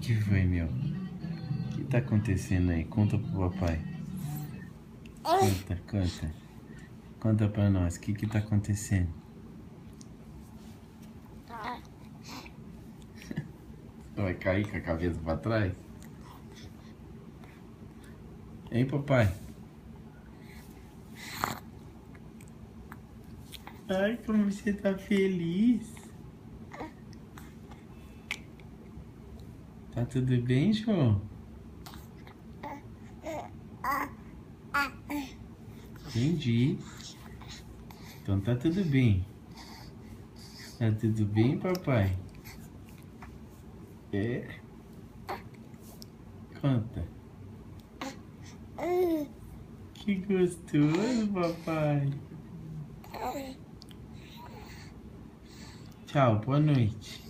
Que foi, meu? O que tá acontecendo aí? Conta pro papai. Conta. Conta pra nós, o que tá acontecendo? Vai cair com a cabeça pra trás? Hein, papai? Ai, como você tá feliz. Tá tudo bem, João? Entendi. Então tá tudo bem. Tá tudo bem, papai? É? Conta. Que gostoso, papai. Tchau, boa noite.